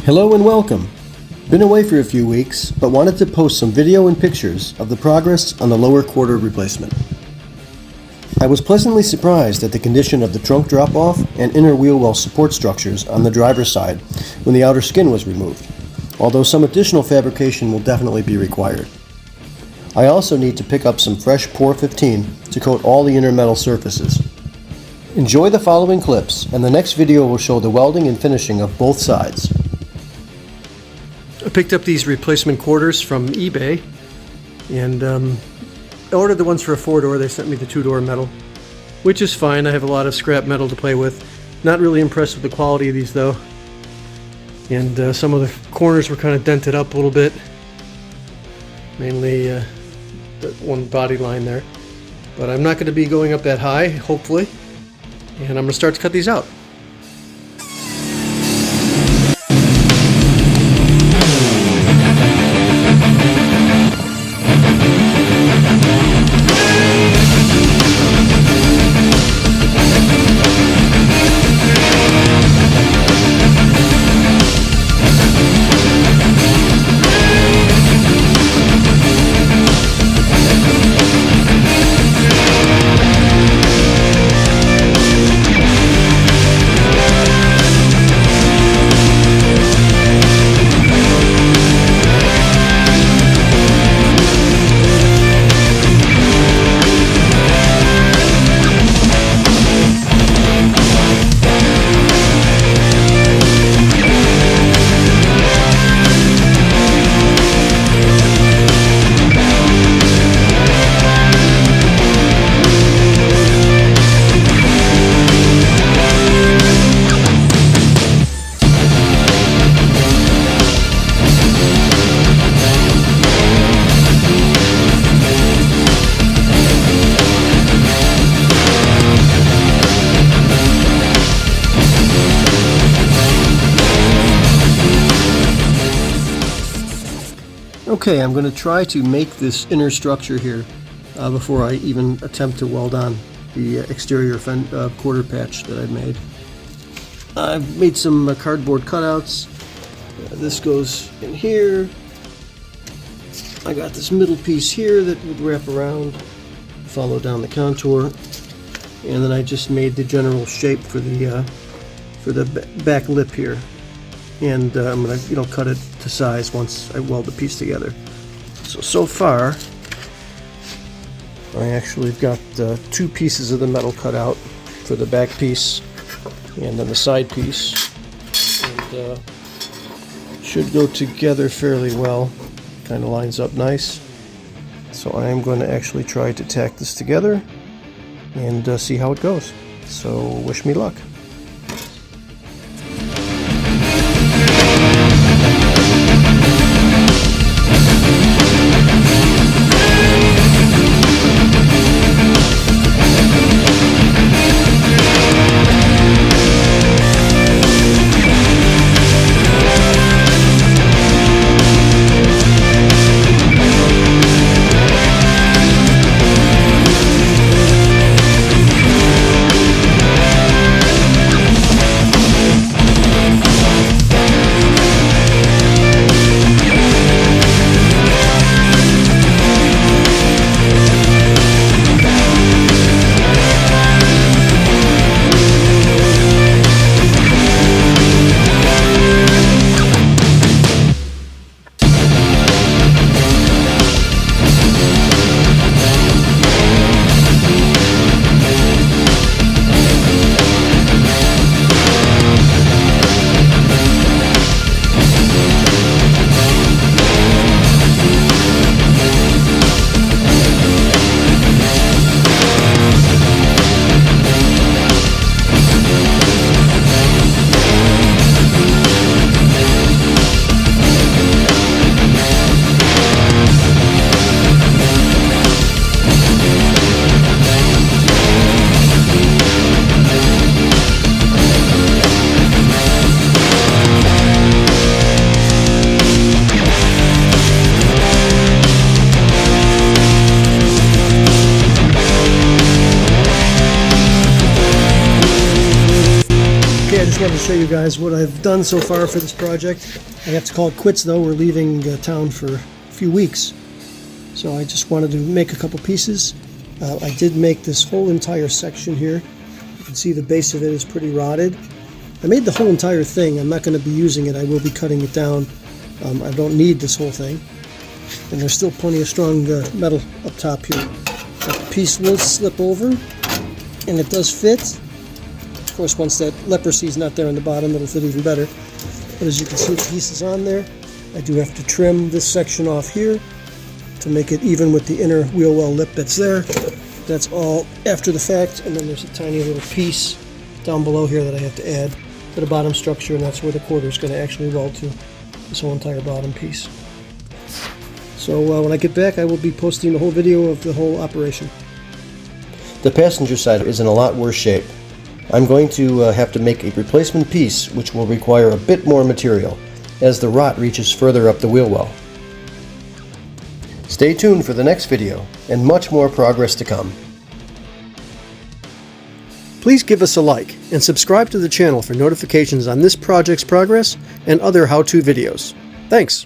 Hello and welcome. Been away for a few weeks, but wanted to post some video and pictures of the progress on the lower quarter replacement. I was pleasantly surprised at the condition of the trunk drop-off and inner wheel well support structures on the driver's side when the outer skin was removed, although some additional fabrication will definitely be required. I also need to pick up some fresh Pour 15 to coat all the inner metal surfaces. Enjoy the following clips, and the next video will show the welding and finishing of both sides. I picked up these replacement quarters from eBay, and I ordered the ones for a 4-door. They sent me the 2-door metal, which is fine. I have a lot of scrap metal to play with. Not really impressed with the quality of these though, and some of the corners were kind of dented up a little bit, mainly the one body line there. But I'm not going to be going up that high, hopefully, and I'm going to start to cut these out. Okay, I'm going to try to make this inner structure here before I even attempt to weld on the exterior quarter patch that I made. I've made some cardboard cutouts. This goes in here. I got this middle piece here that would wrap around, follow down the contour, and then I just made the general shape for the back lip here. And I'm going to cut it to size once I weld the piece together. So far, I actually got 2 pieces of the metal cut out for the back piece and then the side piece. And should go together fairly well. Kind of lines up nice. So I am going to actually try to tack this together and see how it goes. So wish me luck. just wanted to show you guys what I've done so far for this project. I have to call it quits though. We're leaving town for a few weeks. So I just wanted to make a couple pieces. I did make this whole entire section here. You can see the base of it is pretty rotted. I made the whole entire thing. I'm not going to be using it. I will be cutting it down. I don't need this whole thing. And there's still plenty of strong metal up top here. But the piece will slip over, and it does fit. Of course, once that leprosy is not there on the bottom, it'll fit even better. But as you can see, the piece is on there. I do have to trim this section off here to make it even with the inner wheel well lip that's there. That's all after the fact, and then there's a tiny little piece down below here that I have to add to the bottom structure, and that's where the quarter is going to actually weld to, this whole entire bottom piece. So when I get back, I will be posting the whole video of the whole operation. The passenger side is in a lot worse shape. I'm going to have to make a replacement piece which will require a bit more material as the rot reaches further up the wheel well. Stay tuned for the next video and much more progress to come. Please give us a like and subscribe to the channel for notifications on this project's progress and other how-to videos. Thanks!